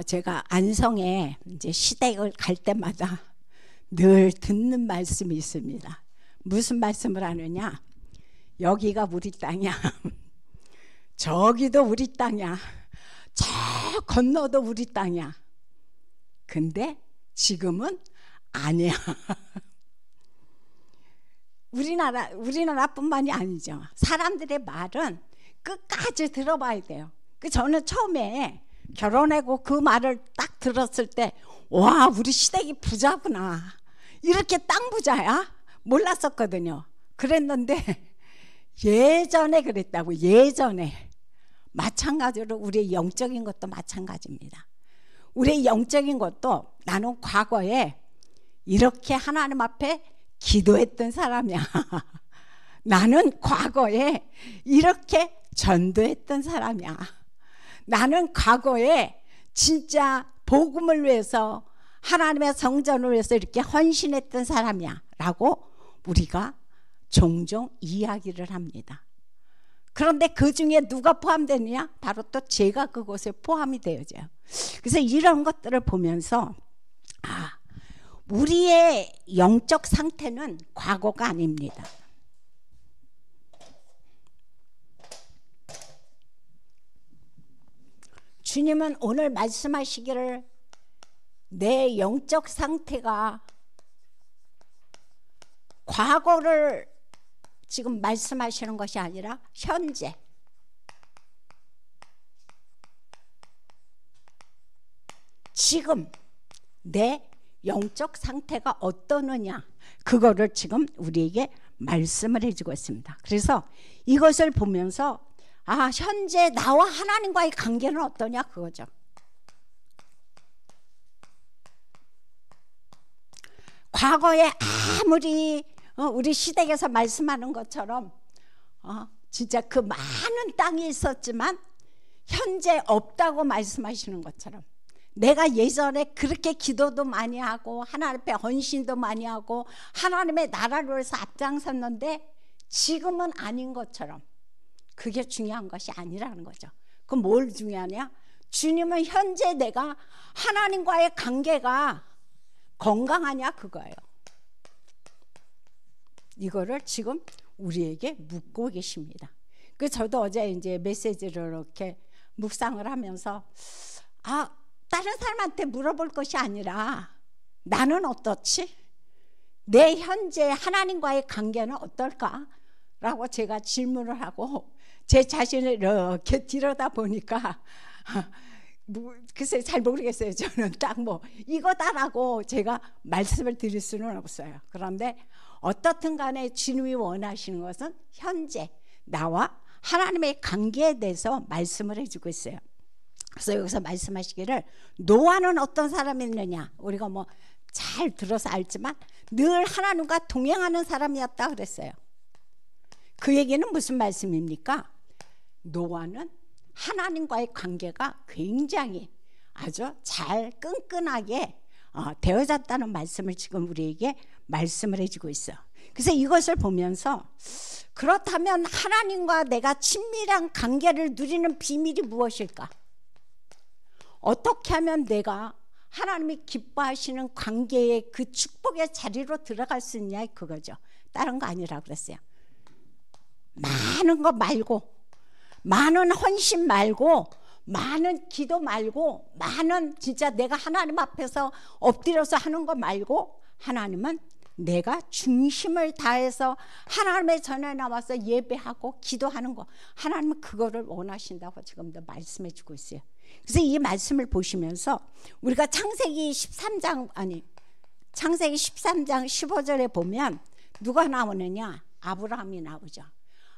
제가 안성에 이제 시댁을 갈 때마다 늘 듣는 말씀이 있습니다. 무슨 말씀을 하느냐? 여기가 우리 땅이야. 저기도 우리 땅이야. 저 건너도 우리 땅이야. 근데 지금은 아니야. 우리나라뿐만이 아니죠. 사람들의 말은 끝까지 들어봐야 돼요. 저는 처음에 결혼하고 그 말을 딱 들었을 때, 와, 우리 시댁이 부자구나. 이렇게 땅 부자야? 몰랐었거든요. 그랬는데 예전에 그랬다고. 예전에 마찬가지로 우리의 영적인 것도 마찬가지입니다. 우리의 영적인 것도 나는 과거에 이렇게 하나님 앞에 기도했던 사람이야. 나는 과거에 이렇게 전도했던 사람이야. 나는 과거에 진짜 복음을 위해서, 하나님의 성전을 위해서 이렇게 헌신했던 사람이야 라고 우리가 종종 이야기를 합니다. 그런데 그 중에 누가 포함되느냐? 바로 또 제가 그곳에 포함이 되어져요. 그래서 이런 것들을 보면서 우리의 영적 상태는 과거가 아닙니다. 주님은 오늘 말씀하시기를 내 영적 상태가 과거를 지금 말씀하시는 것이 아니라 현재, 지금 내 영적 상태가 어떠느냐, 그거를 지금 우리에게 말씀을 해주고 있습니다. 그래서 이것을 보면서 현재 나와 하나님과의 관계는 어떠냐, 그거죠. 과거에 아무리 우리 시댁에서 말씀하는 것처럼 진짜 그 많은 땅이 있었지만 현재 없다고 말씀하시는 것처럼, 내가 예전에 그렇게 기도도 많이 하고 하나님 앞에 헌신도 많이 하고 하나님의 나라를 위해서 앞장섰는데 지금은 아닌 것처럼, 그게 중요한 것이 아니라는 거죠. 그럼 뭘 중요하냐? 주님은 현재 내가 하나님과의 관계가 건강하냐, 그거예요. 이거를 지금 우리에게 묻고 계십니다. 저도 어제 이제 메시지를 이렇게 묵상을 하면서 다른 사람한테 물어볼 것이 아니라 나는 어떻지? 내 현재 하나님과의 관계는 어떨까? 라고 제가 질문을 하고 제 자신을 이렇게 들여다 보니까 글쎄 잘 모르겠어요. 저는 딱 이거다라고 제가 말씀을 드릴 수는 없어요. 그런데 어떻든 간에 주님이 원하시는 것은 현재 나와 하나님의 관계에 대해서 말씀을 해주고 있어요. 그래서 여기서 말씀하시기를 노아는 어떤 사람이었느냐, 우리가 잘 들어서 알지만 늘 하나님과 동행하는 사람이었다 그랬어요. 그 얘기는 무슨 말씀입니까? 노아는 하나님과의 관계가 굉장히 아주 잘 끈끈하게 되어졌다는 말씀을 지금 우리에게 말씀을 해주고 있어. 그래서 이것을 보면서 그렇다면 하나님과 내가 친밀한 관계를 누리는 비밀이 무엇일까? 어떻게 하면 내가 하나님이 기뻐하시는 관계의 그 축복의 자리로 들어갈 수 있냐, 그거죠. 다른 거 아니라고 그랬어요. 많은 거 말고, 많은 헌신 말고, 많은 기도 말고, 많은 진짜 내가 하나님 앞에서 엎드려서 하는 거 말고, 하나님은 내가 중심을 다해서 하나님의 전에 나와서 예배하고 기도하는 거, 하나님은 그거를 원하신다고 지금도 말씀해 주고 있어요. 그래서 이 말씀을 보시면서 우리가 창세기 13장 15절에 보면 누가 나오느냐? 아브라함이 나오죠.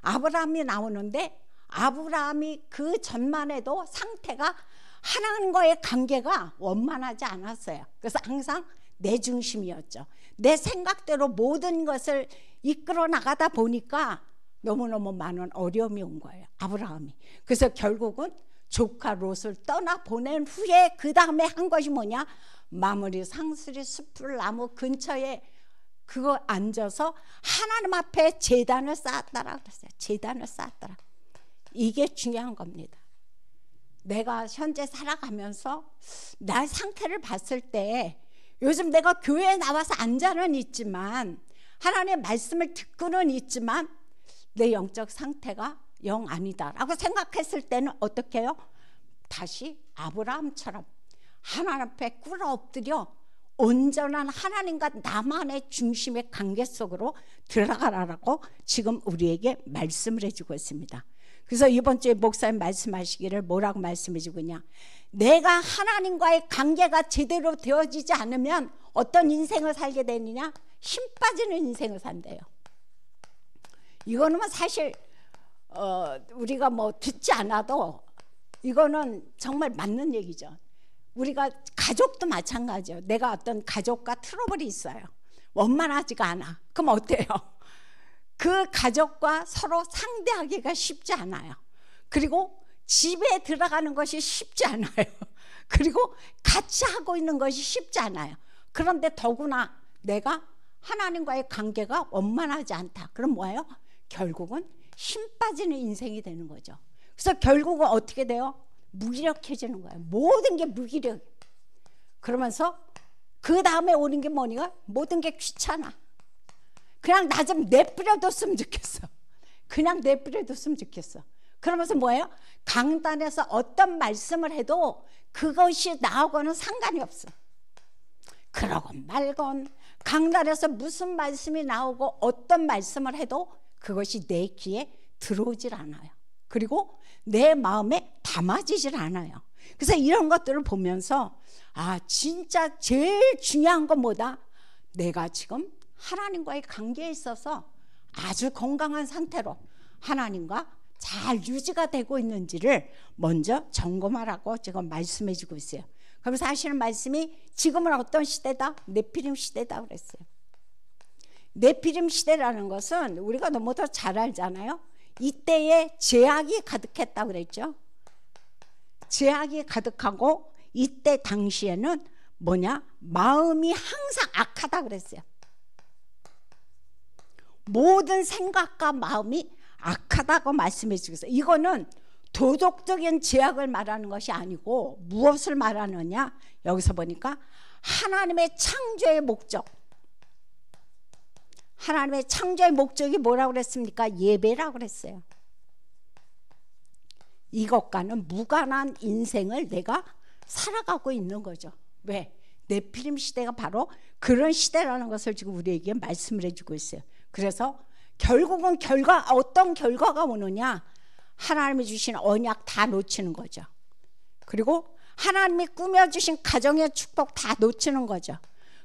아브라함이 나오는데 아브라함이 그 전만 해도 상태가 하나님과의 관계가 원만하지 않았어요. 그래서 항상 내 중심이었죠. 내 생각대로 모든 것을 이끌어 나가다 보니까 너무너무 많은 어려움이 온 거예요, 아브라함이. 그래서 결국은 조카 롯을 떠나 보낸 후에 그 다음에 한 것이 뭐냐? 마무리 상수리 숲을 나무 근처에 그거 앉아서 하나님 앞에 제단을 쌓았다라 그랬어요. 제단을 쌓았더라. 이게 중요한 겁니다. 내가 현재 살아가면서 나 상태를 봤을 때 요즘 내가 교회에 나와서 앉아는 있지만 하나님의 말씀을 듣고는 있지만 내 영적 상태가 영 아니다라고 생각했을 때는 어떻게 해요? 다시 아브라함처럼 하나님 앞에 꿇어 엎드려 온전한 하나님과 나만의 중심의 관계 속으로 들어가라라고 지금 우리에게 말씀을 해주고 있습니다. 그래서 이번 주에 목사님 말씀하시기를 뭐라고 말씀해주고 있냐, 내가 하나님과의 관계가 제대로 되어지지 않으면 어떤 인생을 살게 되느냐, 힘 빠지는 인생을 산대요. 이거는 사실 우리가 뭐 듣지 않아도 이거는 정말 맞는 얘기죠. 우리가 가족도 마찬가지예요. 내가 어떤 가족과 트러블이 있어요. 원만하지가 않아. 그럼 어때요? 그 가족과 서로 상대하기가 쉽지 않아요. 그리고 집에 들어가는 것이 쉽지 않아요. 그리고 같이 하고 있는 것이 쉽지 않아요. 그런데 더구나 내가 하나님과의 관계가 원만하지 않다. 그럼 뭐예요? 결국은 힘 빠지는 인생이 되는 거죠. 그래서 결국은 어떻게 돼요? 무기력해지는 거예요. 모든 게 무기력. 그러면서 그 다음에 오는 게 뭐니까? 모든 게 귀찮아. 그냥 나 좀 내버려뒀으면 좋겠어. 그냥 내버려뒀으면 좋겠어. 그러면서 뭐예요? 강단에서 어떤 말씀을 해도 그것이 나하고는 상관이 없어. 그러건 말건 강단에서 무슨 말씀이 나오고 어떤 말씀을 해도 그것이 내 귀에 들어오질 않아요. 그리고 내 마음에 담아지질 않아요. 그래서 이런 것들을 보면서 진짜 제일 중요한 건 뭐다? 내가 지금 하나님과의 관계에 있어서 아주 건강한 상태로 하나님과 잘 유지가 되고 있는지를 먼저 점검하라고 지금 말씀해 주고 있어요. 그러면서 하시는 말씀이 지금은 어떤 시대다? 네피림 시대다 그랬어요. 네피림 시대라는 것은 우리가 너무도 잘 알잖아요. 이때에 죄악이 가득했다고 그랬죠. 죄악이 가득하고 이때 당시에는 마음이 항상 악하다 그랬어요. 모든 생각과 마음이 악하다고 말씀해 주셨어요. 이거는 도덕적인 죄악을 말하는 것이 아니고 무엇을 말하느냐? 여기서 보니까 하나님의 창조의 목적. 하나님의 창조의 목적이 뭐라고 그랬습니까? 예배라고 그랬어요. 이것과는 무관한 인생을 내가 살아가고 있는 거죠. 왜? 네피림 시대가 바로 그런 시대라는 것을 지금 우리에게 말씀을 해주고 있어요. 그래서 결국은 어떤 결과가 오느냐? 하나님이 주신 언약 다 놓치는 거죠. 그리고 하나님이 꾸며주신 가정의 축복 다 놓치는 거죠.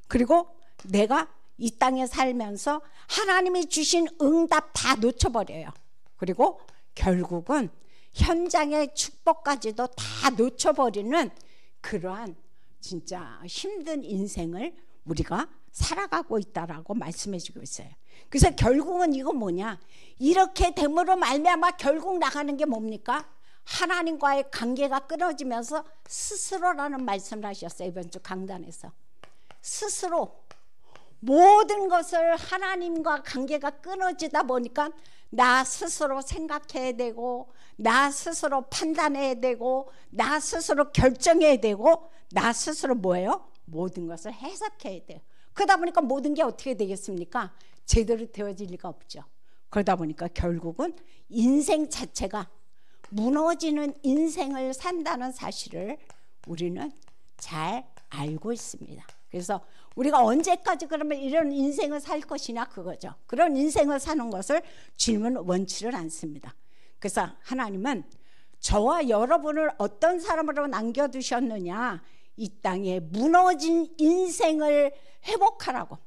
그리고 내가 이 땅에 살면서 하나님이 주신 응답 다 놓쳐버려요. 그리고 결국은 현장의 축복까지도 다 놓쳐버리는 그러한 진짜 힘든 인생을 우리가 살아가고 있다라고 말씀해 주고 있어요. 그래서 결국은 이거 뭐냐? 이렇게 됨으로 말미암아 결국 나가는 게 뭡니까? 하나님과의 관계가 끊어지면서 스스로라는 말씀을 하셨어요. 이번 주 강단에서. 스스로 모든 것을 하나님과 관계가 끊어지다 보니까 나 스스로 생각해야 되고 나 스스로 판단해야 되고 나 스스로 결정해야 되고 나 스스로 뭐예요? 모든 것을 해석해야 돼요. 그러다 보니까 모든 게 어떻게 되겠습니까? 제대로 되어질 리가 없죠. 그러다 보니까 결국은 인생 자체가 무너지는 인생을 산다는 사실을 우리는 잘 알고 있습니다. 그래서 우리가 언제까지 그러면 이런 인생을 살 것이냐 그거죠. 그런 인생을 사는 것을 주님은 원치를 않습니다. 그래서 하나님은 저와 여러분을 어떤 사람으로 남겨두셨느냐, 이 땅에 무너진 인생을 회복하라고.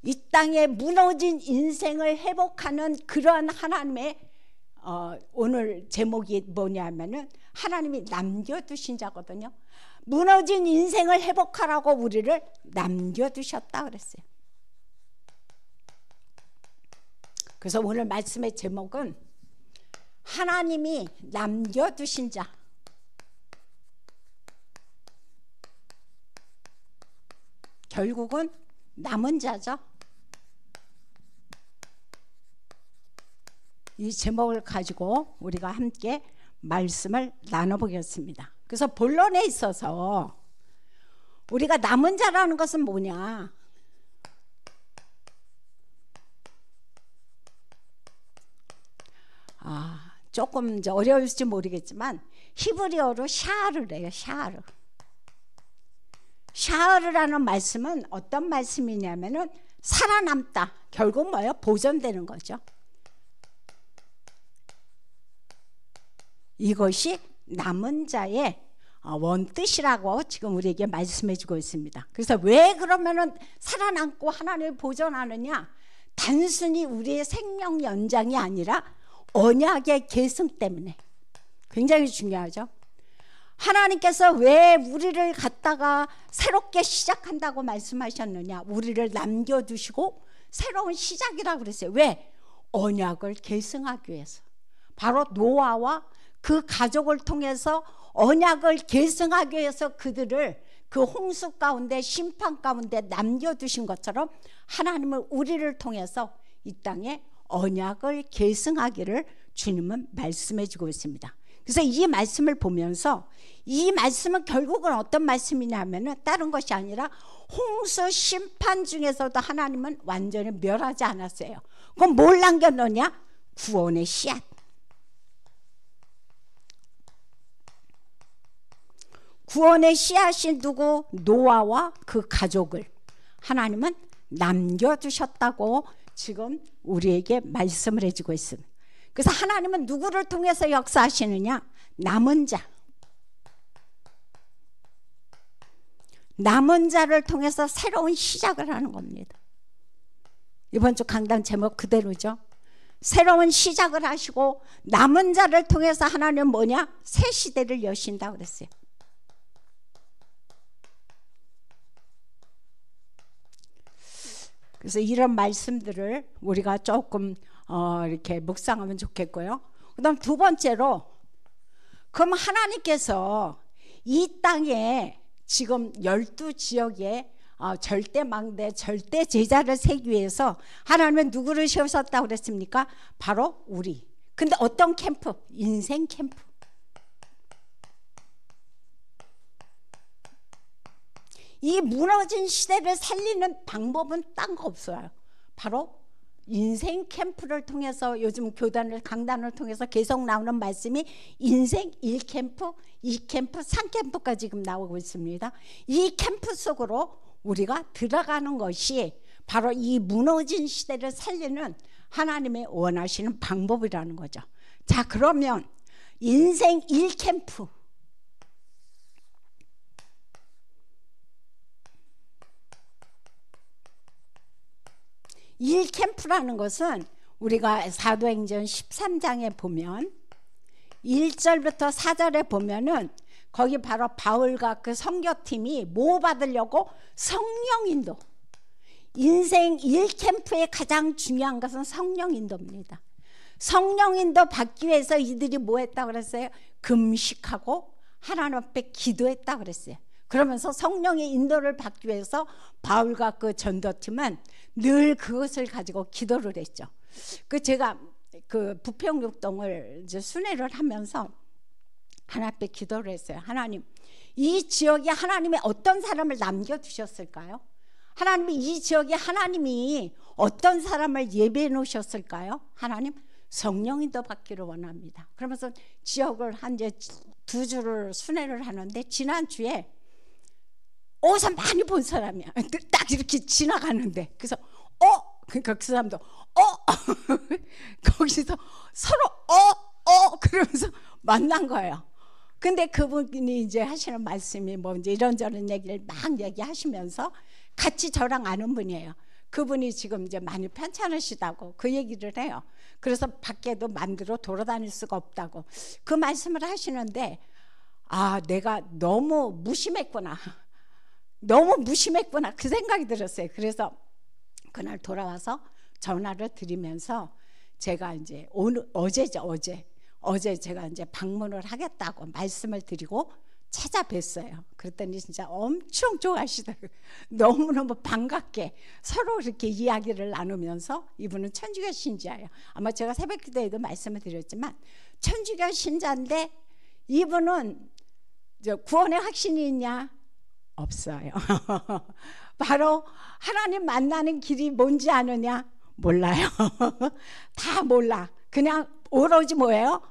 이 땅에 무너진 인생을 회복하는 그러한 하나님의 오늘 제목이 뭐냐면은 하나님이 남겨두신 자거든요. 무너진 인생을 회복하라고 우리를 남겨두셨다 그랬어요. 그래서 오늘 말씀의 제목은 하나님이 남겨두신 자. 결국은 남은 자죠. 이 제목을 가지고 우리가 함께 말씀을 나눠보겠습니다. 그래서 본론에 있어서 우리가 남은 자라는 것은 뭐냐? 조금 이제 어려울지 모르겠지만 히브리어로 샤르래요. 샤르. 샤르라는 말씀은 어떤 말씀이냐면은 살아남다. 결국 뭐예요? 보존되는 거죠. 이것이 남은 자의 원뜻이라고 지금 우리에게 말씀해 주고 있습니다. 그래서 왜 그러면은 살아남고 하나님을 보존하느냐? 단순히 우리의 생명 연장이 아니라 언약의 계승 때문에. 굉장히 중요하죠. 하나님께서 왜 우리를 갖다가 새롭게 시작한다고 말씀하셨느냐? 우리를 남겨두시고 새로운 시작이라고 그랬어요. 왜? 언약을 계승하기 위해서. 바로 노아와 그 가족을 통해서 언약을 계승하기 위해서 그들을 그 홍수 가운데 심판 가운데 남겨두신 것처럼 하나님은 우리를 통해서 이 땅에 언약을 계승하기를 주님은 말씀해 주고 있습니다. 그래서 이 말씀을 보면서 이 말씀은 결국은 어떤 말씀이냐면은 다른 것이 아니라 홍수 심판 중에서도 하나님은 완전히 멸하지 않았어요. 그럼 뭘 남겨놓냐? 구원의 씨앗. 구원의 씨앗이 누구? 노아와 그 가족을 하나님은 남겨두셨다고 지금 우리에게 말씀을 해주고 있습니다. 그래서 하나님은 누구를 통해서 역사하시느냐? 남은 자. 남은 자를 통해서 새로운 시작을 하는 겁니다. 이번 주 강단 제목 그대로죠. 새로운 시작을 하시고 남은 자를 통해서 하나님은 뭐냐? 새 시대를 여신다고 그랬어요. 그래서 이런 말씀들을 우리가 조금 이렇게 묵상하면 좋겠고요. 그다음 두 번째로, 그럼 하나님께서 이 땅에 지금 12지역에 절대망대, 절대제자를 세기 위해서 하나님은 누구를 세우셨다고 그랬습니까? 바로 우리. 근데 어떤 캠프? 인생 캠프. 이 무너진 시대를 살리는 방법은 딴 거 없어요. 바로 인생 캠프를 통해서 요즘 교단을 강단을 통해서 계속 나오는 말씀이 인생 1캠프, 2캠프, 3캠프까지 지금 나오고 있습니다. 이 캠프 속으로 우리가 들어가는 것이 바로 이 무너진 시대를 살리는 하나님의 원하시는 방법이라는 거죠. 자, 그러면 인생 1캠프, 일 캠프라는 것은 우리가 사도행전 13장에 보면 1절부터 4절에 보면은 거기 바로 바울과 그 선교팀이 뭐 받으려고? 성령 인도. 인생 1캠프의 가장 중요한 것은 성령 인도입니다. 성령 인도 받기 위해서 이들이 뭐 했다고 그랬어요? 금식하고 하나님 앞에 기도했다고 그랬어요. 그러면서 성령의 인도를 받기 위해서 바울과 그 전도팀은 늘 그것을 가지고 기도를 했죠. 제가 그 부평육동을 이제 순회를 하면서 하나님 앞에 기도를 했어요. 하나님, 이 지역에 하나님이 어떤 사람을 남겨두셨을까요? 하나님이 이 지역에 하나님이 어떤 사람을 예배해 놓으셨을까요? 하나님, 성령인도 받기를 원합니다. 그러면서 지역을 한 이제 2주를 순회를 하는데 지난주에 어디서 많이 본 사람이야. 딱 이렇게 지나가는데 그래서 그러니까 그 사람도 거기서 서로 그러면서 만난 거예요. 근데 그분이 이제 하시는 말씀이 뭐 이제 이런저런 얘기를 막 얘기하시면서 같이 저랑 아는 분이에요. 그분이 지금 이제 많이 편찮으시다고 그 얘기를 해요. 그래서 밖에도 마음대로 돌아다닐 수가 없다고 그 말씀을 하시는데, 내가 너무 무심했구나. 그 생각이 들었어요. 그래서 그날 돌아와서 전화를 드리면서 제가 이제 어제 제가 이제 방문을 하겠다고 말씀을 드리고 찾아뵀어요. 그랬더니 진짜 엄청 좋아하시더라고요. 너무너무 반갑게 서로 이렇게 이야기를 나누면서, 이분은 천주교 신자예요. 아마 제가 새벽기도에도 말씀을 드렸지만 천주교 신자인데 이분은 구원의 확신이 있냐? 없어요. 바로 하나님 만나는 길이 뭔지 아느냐? 몰라요. 다 몰라. 그냥 오로지 뭐예요?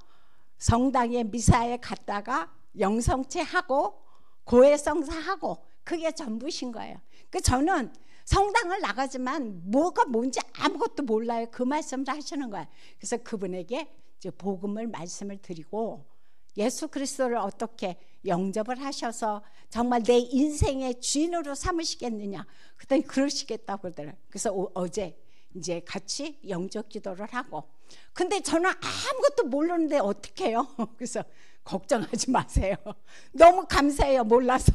성당에 미사에 갔다가 영성체하고 고해성사하고 그게 전부신 거예요. 저는 성당을 나가지만 뭐가 뭔지 아무것도 몰라요. 그 말씀을 하시는 거예요. 그래서 그분에게 이제 복음을 말씀을 드리고 예수 그리스도를 어떻게 영접을 하셔서 정말 내 인생의 주인으로 삼으시겠느냐, 그랬더니 그러시겠다고 그러더라고요. 그래서 어제 이제 같이 영접 기도를 하고, 근데 저는 아무것도 모르는데 어떻게 해요? 그래서 걱정하지 마세요. 너무 감사해요. 몰라서.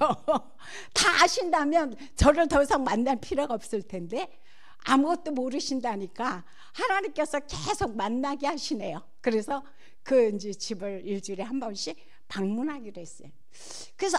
다 아신다면 저를 더 이상 만날 필요가 없을 텐데 아무것도 모르신다니까 하나님께서 계속 만나게 하시네요. 그래서 그 이제 집을 일주일에 한 번씩 방문하기로 했어요. 그래서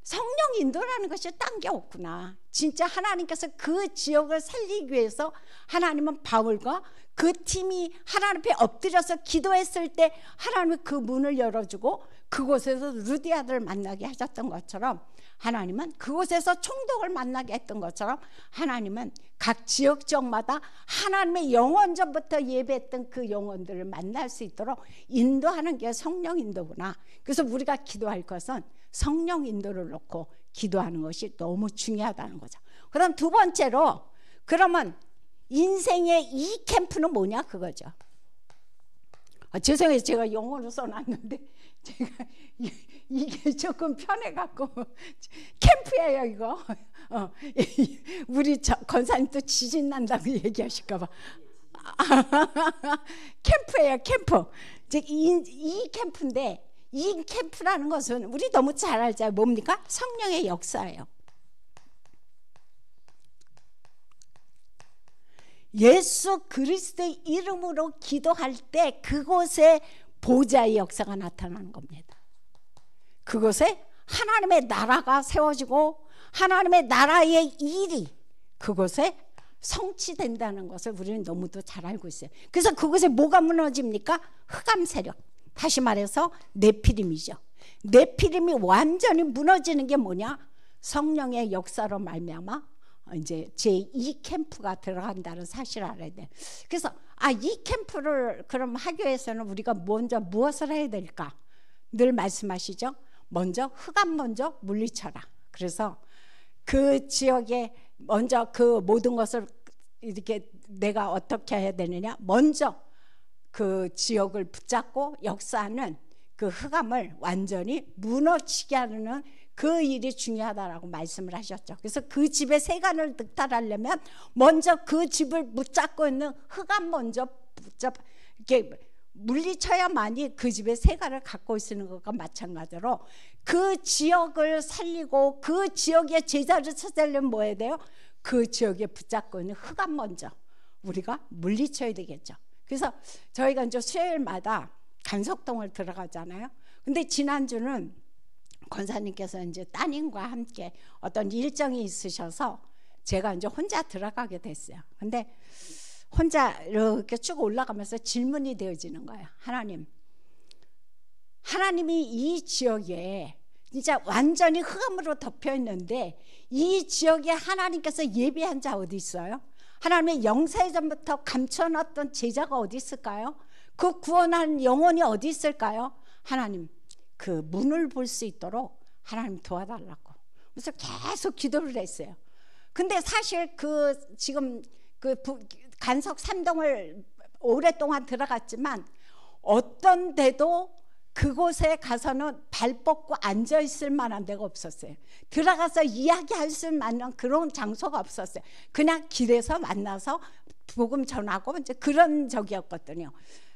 성령 인도라는 것이 딴 게 없구나. 진짜 하나님께서 그 지역을 살리기 위해서 하나님은 바울과 그 팀이 하나님 앞에 엎드려서 기도했을 때 하나님이 그 문을 열어주고 그곳에서 루디아들을 만나게 하셨던 것처럼, 하나님은 그곳에서 총독을 만나게 했던 것처럼, 하나님은 각 지역적마다 하나님의 영원전부터 예배했던 그 영혼들을 만날 수 있도록 인도하는 게 성령 인도구나. 그래서 우리가 기도할 것은 성령 인도를 놓고 기도하는 것이 너무 중요하다는 거죠. 그럼 두 번째로, 그러면 인생의 이 캠프는 뭐냐, 그거죠. 죄송해요. 제가 영어로 써놨는데 제가 이게 조금 편해갖고 캠프예요 이거. 우리 권사님 또 지진 난다고 얘기하실까봐. 캠프예요, 캠프. 이 캠프인데, 이 캠프라는 것은 우리 너무 잘 알잖아요. 뭡니까? 성령의 역사예요. 예수 그리스도의 이름으로 기도할 때 그곳에 보좌의 역사가 나타나는 겁니다. 그곳에 하나님의 나라가 세워지고 하나님의 나라의 일이 그곳에 성취된다는 것을 우리는 너무도 잘 알고 있어요. 그래서 그곳에 뭐가 무너집니까? 흑암 세력, 다시 말해서 네피림이죠. 네피림이 완전히 무너지는 게 뭐냐? 성령의 역사로 말미암아 이제 제2 캠프가 들어간다는 사실을 알아야 돼. 그래서 이 캠프를 그럼 하기 위해서는 우리가 먼저 무엇을 해야 될까? 늘 말씀하시죠. 먼저 흑암 먼저 물리쳐라. 그래서 그 지역에 먼저 그 모든 것을 이렇게 내가 어떻게 해야 되느냐? 먼저 그 지역을 붙잡고 역사하는 그 흑암을 완전히 무너지게 하는 그 일이 중요하다라고 말씀을 하셨죠. 그래서 그 집의 세간을 득탈하려면 먼저 그 집을 붙잡고 있는 흑암 먼저 이렇게 물리쳐야만이 그 집의 세간을 갖고 있는 것과 마찬가지로 그 지역을 살리고 그 지역의 제자를 찾으려면 뭐 해야 돼요? 그 지역에 붙잡고 있는 흑암 먼저 우리가 물리쳐야 되겠죠. 그래서 저희가 이제 수요일마다 간석동을 들어가잖아요. 근데 지난주는 권사님께서 이제 따님과 함께 어떤 일정이 있으셔서 제가 이제 혼자 들어가게 됐어요. 근데 혼자 이렇게 쭉 올라가면서 질문이 되어지는 거예요. 하나님이 이 지역에 진짜 완전히 흑암으로 덮여 있는데 이 지역에 하나님께서 예비한 자 어디 있어요? 하나님의 영세전부터 감춰놨던 제자가 어디 있을까요? 그 구원한 영혼이 어디 있을까요? 하나님 그 문을 볼 수 있도록 하나님 도와달라고. 그래서 계속 기도를 했어요. 근데 사실 지금 간석 3동을 오랫동안 들어갔지만 어떤 데도 그곳에 가서는 발 뻗고 앉아 있을 만한 데가 없었어요. 들어가서 이야기할 수 만한 그런 장소가 없었어요. 그냥 길에서 만나서 복음 전하고 이제 그런 적이었거든요.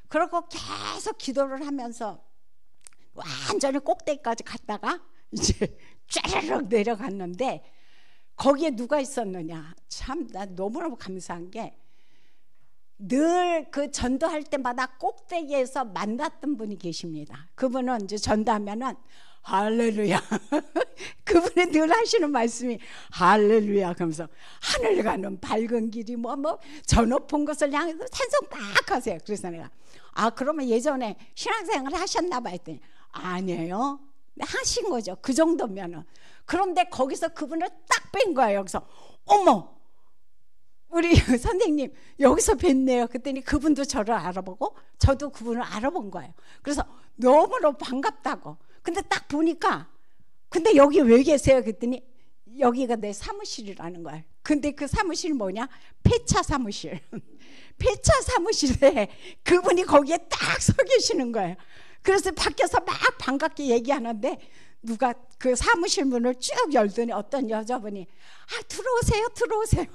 그리고 계속 기도를 하면서 완전히 꼭대기까지 갔다가 이제 쫘르륵 내려갔는데 거기에 누가 있었느냐. 참 나 너무너무 감사한 게 늘 그 전도할 때마다 꼭대기에서 만났던 분이 계십니다. 그분은 이제 전도하면은 할렐루야. 그분이 늘 하시는 말씀이 할렐루야 그러면서 하늘 가는 밝은 길이 뭐 저 높은 것을 향해서 찬송 딱 하세요. 그래서 내가 그러면 예전에 신앙생활 하셨나 봐 했더니 아니에요. 하신 거죠. 그 정도면은. 그런데 거기서 그분을 딱 뵌 거예요. 그래서 어머 우리 선생님 여기서 뵀네요. 그랬더니 그분도 저를 알아보고 저도 그분을 알아본 거예요. 그래서 너무너무 반갑다고. 근데 딱 보니까 근데 여기 왜 계세요? 그랬더니 여기가 내 사무실이라는 거예요. 근데 그 사무실이 뭐냐? 폐차 사무실. 폐차 사무실에 그분이 거기에 딱 서 계시는 거예요. 그래서 밖에서 막 반갑게 얘기하는데 누가 그 사무실 문을 쭉 열더니 어떤 여자분이 들어오세요 들어오세요.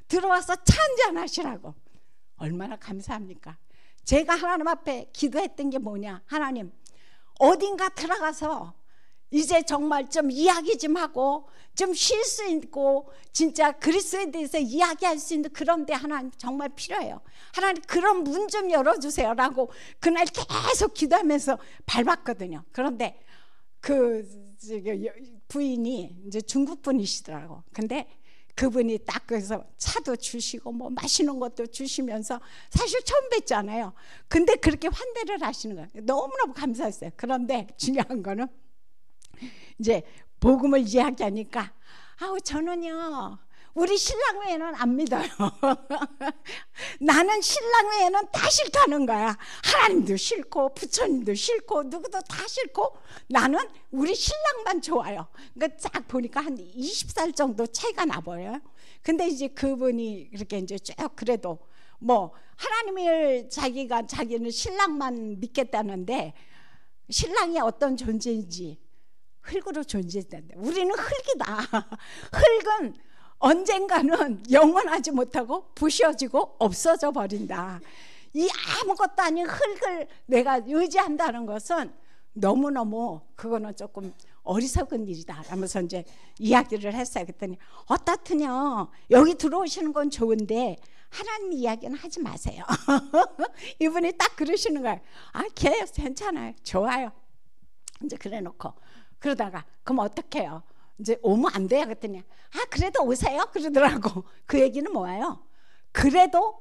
들어와서 차 한잔 하시라고. 얼마나 감사합니까? 제가 하나님 앞에 기도했던 게 뭐냐? 하나님 어딘가 들어가서 이제 정말 좀 이야기 좀 하고 좀 쉴 수 있고 진짜 그리스도에 대해서 이야기할 수 있는 그런 데 하나님 정말 필요해요. 하나님 그런 문 좀 열어주세요 라고 그날 계속 기도하면서 밟았거든요. 그런데 그 부인이 이제 중국 분이시더라고. 근데 그분이 딱 그래서 차도 주시고 뭐 마시는 것도 주시면서 사실 처음 뵀잖아요. 근데 그렇게 환대를 하시는 거예요. 너무너무 감사했어요. 그런데 중요한 거는 이제 복음을 이야기하니까 저는요 우리 신랑 외에는 안 믿어요. 나는 신랑 외에는 다 싫다는 거야. 하나님도 싫고 부처님도 싫고 누구도 다 싫고 나는 우리 신랑만 좋아요. 그러니까 쫙 보니까 한 20살 정도 차이가 나버려요. 근데 이제 그분이 이렇게 이제 쭉 그래도 뭐 하나님을 자기는 신랑만 믿겠다는데 신랑이 어떤 존재인지 흙으로 존재한다. 우리는 흙이다. 흙은 언젠가는 영원하지 못하고 부셔지고 없어져 버린다. 이 아무것도 아닌 흙을 내가 의지한다는 것은 너무너무 그거는 조금 어리석은 일이다 하면서 이제 이야기를 했어요. 그랬더니 어떻더냐 여기 들어오시는 건 좋은데 하나님 이야기는 하지 마세요. 이분이 딱 그러시는 거예요. 괜찮아요. 좋아요. 이제 그래 놓고 그러다가 그럼 어떡해요? 이제 오면 안 돼요. 그랬더니 그래도 오세요 그러더라고. 그 얘기는 뭐예요? 그래도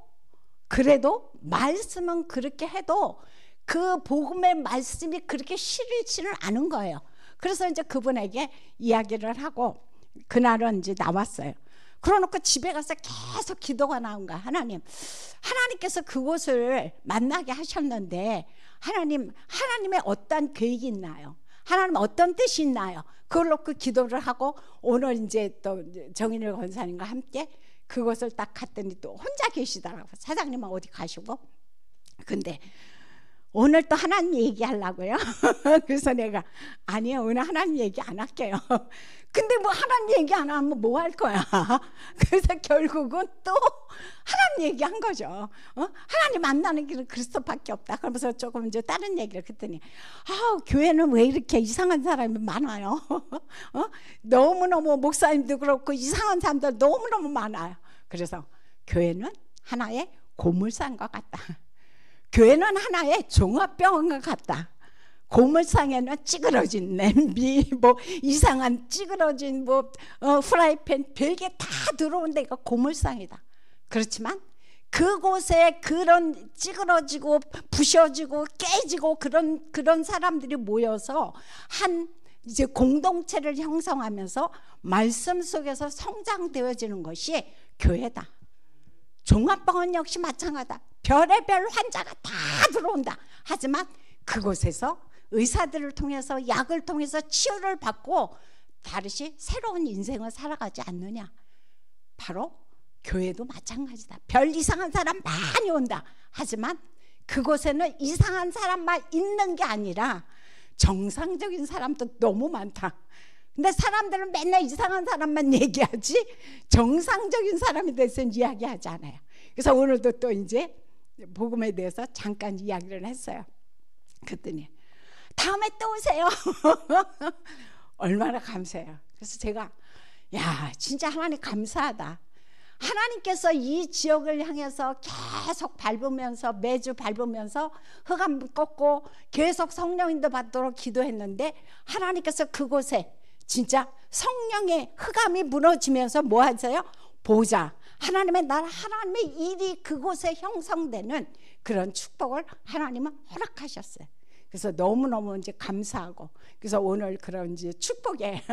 말씀은 그렇게 해도 그 복음의 말씀이 그렇게 싫지는 않은 거예요. 그래서 이제 그분에게 이야기를 하고 그날은 이제 나왔어요. 그러놓고 집에 가서 계속 기도가 나온 거야. 하나님께서 그곳을 만나게 하셨는데 하나님의 어떤 계획이 있나요? 하나님 어떤 뜻이 있나요? 그걸 놓고 기도를 하고 오늘 이제 또 정인일 권사님과 함께 그곳을 딱 갔더니 또 혼자 계시더라고요. 사장님은 어디 가시고. 근데 오늘 또 하나님 얘기하려고요. 그래서 내가 아니요 오늘 하나님 얘기 안 할게요. 근데 뭐 하나님 얘기 안 하면 뭐 할 거야. 그래서 결국은 또 하나님 얘기한 거죠. 하나님 만나는 길은 그리스도밖에 없다. 그러면서 조금 이제 다른 얘기를 했더니 교회는 왜 이렇게 이상한 사람이 많아요. 너무너무 목사님도 그렇고 이상한 사람들 너무너무 많아요. 그래서 교회는 하나의 고물상과 같다. 교회는 하나의 종합병원과 같다. 고물상에는 찌그러진 냄비, 뭐 이상한 찌그러진 프라이팬 별게 다 들어온 데가 고물상이다. 그렇지만 그곳에 그런 찌그러지고 부셔지고 깨지고 그런 사람들이 모여서 한 이제 공동체를 형성하면서 말씀 속에서 성장되어지는 것이 교회다. 종합병원 역시 마찬가지다. 별의별 환자가 다 들어온다. 하지만 그곳에서 의사들을 통해서 약을 통해서 치유를 받고 다르시 새로운 인생을 살아가지 않느냐. 바로 교회도 마찬가지다. 별 이상한 사람 많이 온다. 하지만 그곳에는 이상한 사람만 있는 게 아니라 정상적인 사람도 너무 많다. 근데 사람들은 맨날 이상한 사람만 얘기하지 정상적인 사람에 대해서는 이야기하지 않아요. 그래서 오늘도 또 이제 복음에 대해서 잠깐 이야기를 했어요. 그랬더니 다음에 또 오세요. 얼마나 감사해요. 그래서 제가 진짜 하나님 감사하다. 하나님께서 이 지역을 향해서 계속 밟으면서 매주 밟으면서 흑암 꺾고 계속 성령인도 받도록 기도했는데 하나님께서 그곳에 진짜 성령의 흑암이 무너지면서 뭐 하세요? 보좌, 하나님의 나라, 하나님의 일이 그곳에 형성되는 그런 축복을 하나님은 허락하셨어요. 그래서 너무너무 이제 감사하고, 그래서 오늘 그런 이제 축복의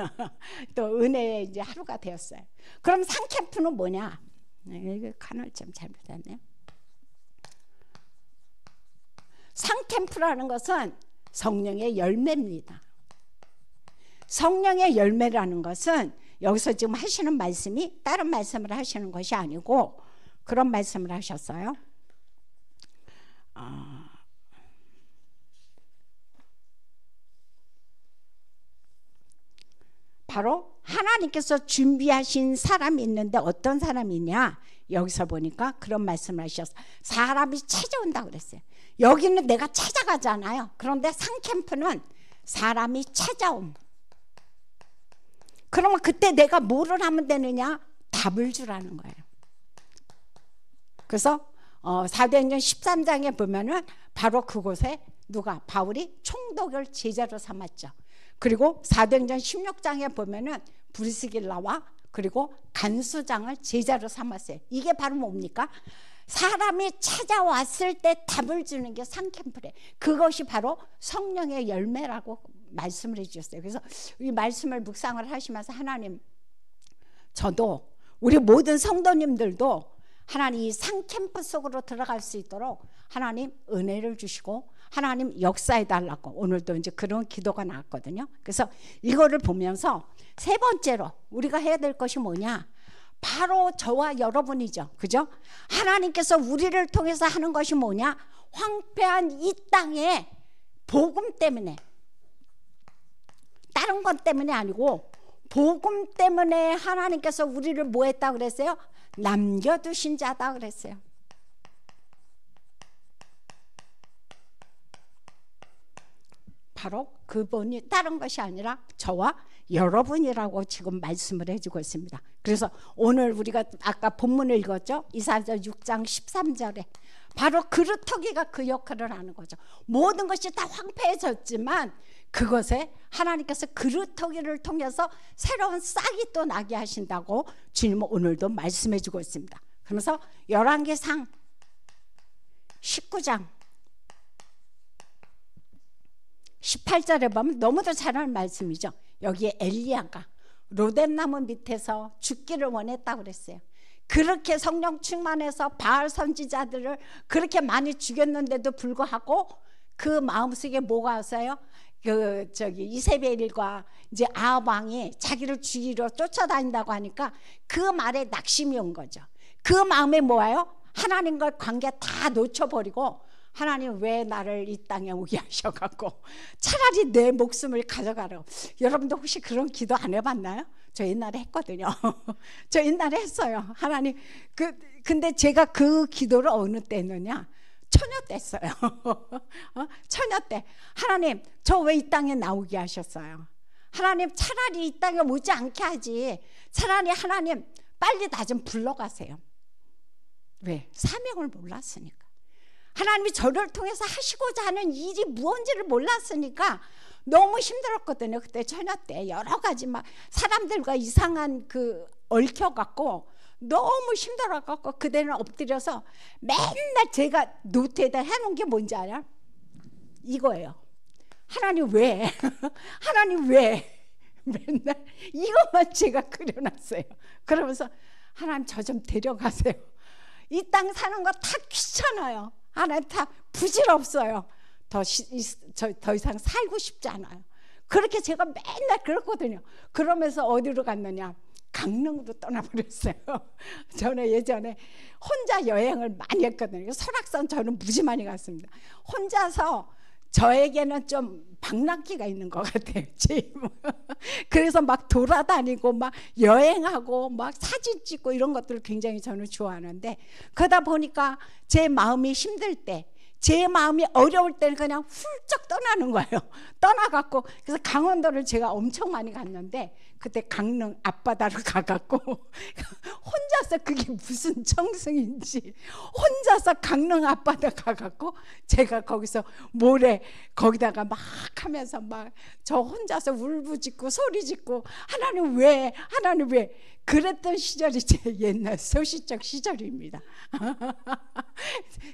또 은혜의 이제 하루가 되었어요. 그럼 상캠프는 뭐냐? 이거 칸을 좀 잘못했네요. 상캠프라는 것은 성령의 열매입니다. 성령의 열매라는 것은 여기서 지금 하시는 말씀이 다른 말씀을 하시는 것이 아니고 그런 말씀을 하셨어요. 바로 하나님께서 준비하신 사람이 있는데 어떤 사람이냐? 여기서 보니까 그런 말씀을 하셨어요. 사람이 찾아온다고 그랬어요. 여기는 내가 찾아가잖아요. 그런데 상캠프는 사람이 찾아옴. 그러면 그때 내가 뭐를 하면 되느냐? 답을 주라는 거예요. 그래서 사도행전 13장에 보면은 바로 그곳에 누가? 바울이 총독을 제자로 삼았죠. 그리고 사도행전 16장에 보면은 브리스길라와 그리고 간수장을 제자로 삼았어요. 이게 바로 뭡니까? 사람이 찾아왔을 때 답을 주는 게 상캠프래. 그것이 바로 성령의 열매라고 말씀을 해주셨어요. 그래서 이 말씀을 묵상을 하시면서 하나님, 저도 우리 모든 성도님들도 하나님 이 상캠프 속으로 들어갈 수 있도록 하나님 은혜를 주시고 하나님 역사해 달라고 오늘도 이제 그런 기도가 나왔거든요. 그래서 이거를 보면서 세 번째로 우리가 해야 될 것이 뭐냐? 바로 저와 여러분이죠. 그죠? 하나님께서 우리를 통해서 하는 것이 뭐냐? 황폐한 이 땅에 복음 때문에, 다른 것 때문이 아니고 복음 때문에 하나님께서 우리를 뭐 했다고 그랬어요? 남겨두신 자다 그랬어요. 바로 그분이 다른 것이 아니라 저와 여러분이라고 지금 말씀을 해주고 있습니다. 그래서 오늘 우리가 아까 본문을 읽었죠. 이사야서 6장 13절에 바로 그루터기가 그 역할을 하는 거죠. 모든 것이 다 황폐해졌지만 그것에 하나님께서 그루터기를 통해서 새로운 싹이 또 나게 하신다고 주님은 오늘도 말씀해주고 있습니다. 그러면서 열왕기상 19장 18절에 보면 너무도 잘 아는 말씀이죠. 여기에 엘리야가 로뎀나무 밑에서 죽기를 원했다고 그랬어요. 그렇게 성령 충만해서 바알 선지자들을 그렇게 많이 죽였는데도 불구하고 그 마음속에 뭐가 왔어요? 이세벨과 이제 아합 왕이 자기를 죽이러 쫓아다닌다고 하니까 그 말에 낙심이 온 거죠. 그 마음에 뭐예요? 하나님과 관계 다 놓쳐버리고 하나님 왜 나를 이 땅에 오게 하셔갖고 차라리 내 목숨을 가져가라고. 여러분도 혹시 그런 기도 안 해봤나요? 저 옛날에 했거든요. 저 옛날에 했어요. 하나님 근데 제가 그 기도를 어느 때 했느냐? 처녀 때 했어요. 처녀 때 하나님 저 왜 이 땅에 나오게 하셨어요? 하나님 차라리 이 땅에 오지 않게 하지. 차라리 하나님 빨리 나 좀 불러가세요. 왜? 사명을 몰랐으니까. 하나님이 저를 통해서 하시고자 하는 일이 무언지를 몰랐으니까 너무 힘들었거든요. 그때 처녀 때 여러 가지 막 사람들과 이상한 얽혀갖고 너무 힘들어갖고 그대는 엎드려서 맨날 제가 노트에다 해놓은 게 뭔지 알아요? 이거예요. 하나님 왜? 하나님 왜? 맨날 이것만 제가 그려놨어요. 그러면서 하나님 저 좀 데려가세요. 이 땅 사는 거 다 귀찮아요. 하나님 다 부질없어요. 더 이상 살고 싶지 않아요. 그렇게 제가 맨날 그랬거든요. 그러면서 어디로 갔느냐? 강릉으로 떠나버렸어요. 저는 예전에 혼자 여행을 많이 했거든요. 설악산 저는 무지 많이 갔습니다. 혼자서 저에게는 좀 방랑기가 있는 것 같아요. 그래서 막 돌아다니고 막 여행하고 막 사진 찍고 이런 것들을 굉장히 저는 좋아하는데 그러다 보니까 제 마음이 힘들 때 제 마음이 어려울 때는 그냥 훌쩍 떠나는 거예요. 떠나갖고 그래서 강원도를 제가 엄청 많이 갔는데 그때 강릉 앞바다로 가갖고 혼자 혼자서 그게 무슨 청승인지 혼자서 강릉 앞바다 가갖고 제가 거기서 모래 거기다가 막 하면서 막 저 혼자서 울부짖고 소리짓고 하나님 왜 하나님 왜 그랬던 시절이 제 옛날 소시적 시절입니다.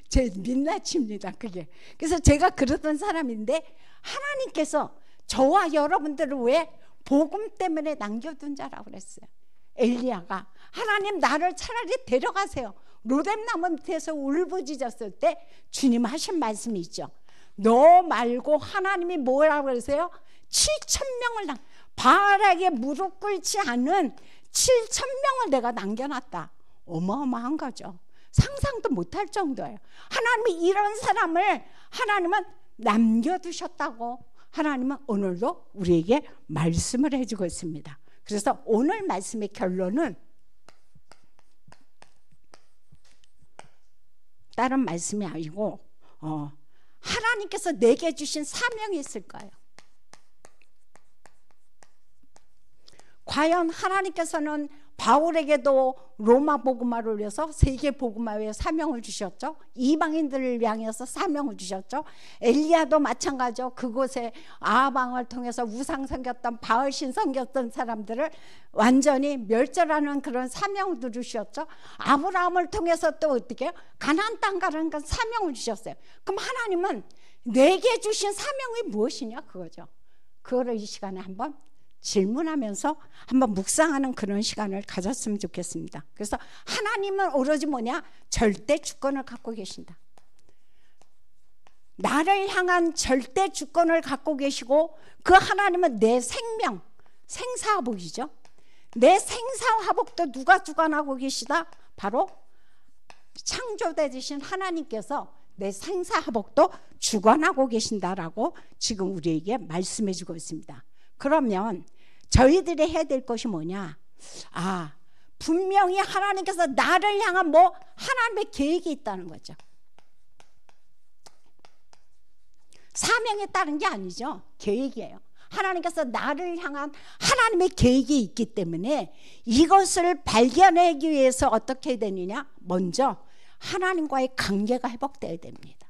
제 민낯입니다 그게. 그래서 제가 그러던 사람인데 하나님께서 저와 여러분들을 왜 복음 때문에 남겨둔 자라고 그랬어요. 엘리야가 하나님 나를 차라리 데려가세요. 로뎀나무 밑에서 울부짖었을 때 주님 하신 말씀이 있죠. 너 말고 하나님이 뭐라고 그러세요? 7,000명을 바알에게 무릎 꿇지 않은 7,000명을 내가 남겨놨다. 어마어마한 거죠. 상상도 못할 정도예요. 하나님이 이런 사람을 하나님은 남겨두셨다고 하나님은 오늘도 우리에게 말씀을 해주고 있습니다. 그래서 오늘 말씀의 결론은 다른 말씀이 아니고 하나님께서 내게 주신 사명이 있을 거예요. 과연 하나님께서는 바울에게도 로마 복음화를 올려서 세계 복음화의 사명을 주셨죠. 이방인들을 향해서 사명을 주셨죠. 엘리야도 마찬가지죠. 그곳에 아방을 통해서 우상 섬겼던 바알신 섬겼던 사람들을 완전히 멸절하는 그런 사명을 주셨죠. 아브라함을 통해서 또 어떻게 가나안 땅 가라는 그 사명을 주셨어요. 그럼 하나님은 내게 주신 사명이 무엇이냐 그거죠. 그거를 이 시간에 한번 질문하면서 한번 묵상하는 그런 시간을 가졌으면 좋겠습니다. 그래서 하나님은 오로지 뭐냐? 절대 주권을 갖고 계신다. 나를 향한 절대 주권을 갖고 계시고 그 하나님은 내 생명, 생사화복이죠. 내 생사화복도 누가 주관하고 계시다? 바로 창조되신 하나님께서 내 생사화복도 주관하고 계신다라고 지금 우리에게 말씀해 주고 있습니다. 그러면 저희들이 해야 될 것이 뭐냐? 분명히 하나님께서 나를 향한 하나님의 계획이 있다는 거죠. 사명에 따른 게 아니죠. 계획이에요. 하나님께서 나를 향한 하나님의 계획이 있기 때문에 이것을 발견하기 위해서 어떻게 해야 되느냐? 먼저 하나님과의 관계가 회복되어야 됩니다.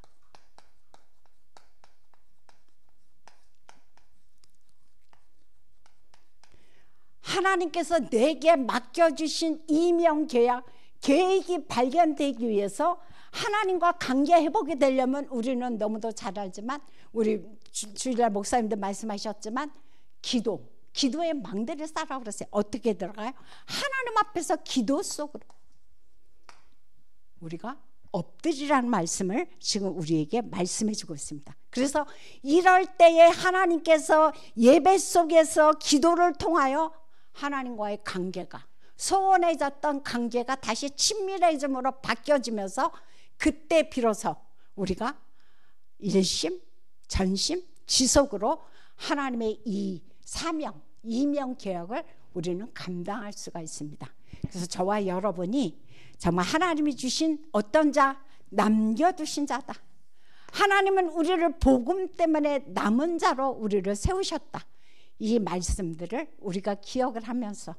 하나님께서 내게 맡겨주신 이명 계약, 계획이 발견되기 위해서 하나님과 관계 회복이 되려면 우리는 너무도 잘 알지만 우리 주일날 목사님도 말씀하셨지만 기도의 망대를 쌓으라고 그랬어요. 어떻게 들어가요? 하나님 앞에서 기도 속으로 우리가 엎드리라는 말씀을 지금 우리에게 말씀해 주고 있습니다. 그래서 이럴 때에 하나님께서 예배 속에서 기도를 통하여 하나님과의 관계가 소원해졌던 관계가 다시 친밀해짐으로 바뀌어지면서 그때 비로소 우리가 일심, 전심, 지속으로 하나님의 이 사명, 이명 계약을 우리는 감당할 수가 있습니다. 그래서 저와 여러분이 정말 하나님이 주신 어떤 자, 남겨두신 자다. 하나님은 우리를 복음 때문에 남은 자로 우리를 세우셨다. 이 말씀들을 우리가 기억을 하면서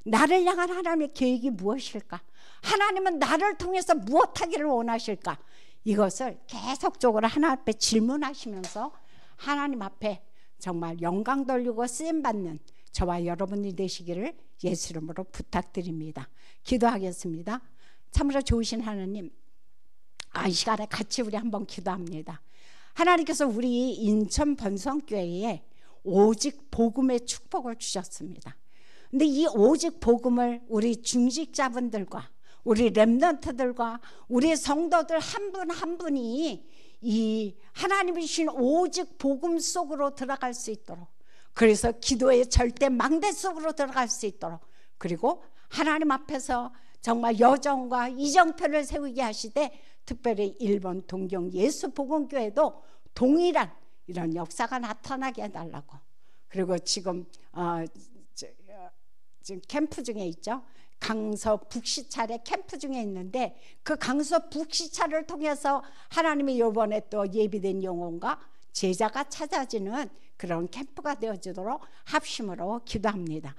나를 향한 하나님의 계획이 무엇일까? 하나님은 나를 통해서 무엇하기를 원하실까? 이것을 계속적으로 하나님 앞에 질문하시면서 하나님 앞에 정말 영광 돌리고 쓰임받는 저와 여러분이 되시기를 예수 이름으로 부탁드립니다. 기도하겠습니다. 참으로 좋으신 하나님, 이 시간에 같이 우리 한번 기도합니다. 하나님께서 우리 인천 번성교회에 오직 복음의 축복을 주셨습니다. 근데 이 오직 복음을 우리 중직자분들과 우리 렘넌트들과 우리 성도들 한 분 한 분이 이 하나님이 주신 오직 복음 속으로 들어갈 수 있도록, 그래서 기도의 절대 망대 속으로 들어갈 수 있도록, 그리고 하나님 앞에서 정말 여정과 이정표를 세우게 하시되 특별히 일본 동경 예수복음교회도 동일한 이런 역사가 나타나게 해달라고. 그리고 지금 캠프 중에 있죠. 강서 북시찰에 캠프 중에 있는데 그 강서 북시찰을 통해서 하나님이 이번에 또 예비된 영혼과 제자가 찾아지는 그런 캠프가 되어지도록 합심으로 기도합니다.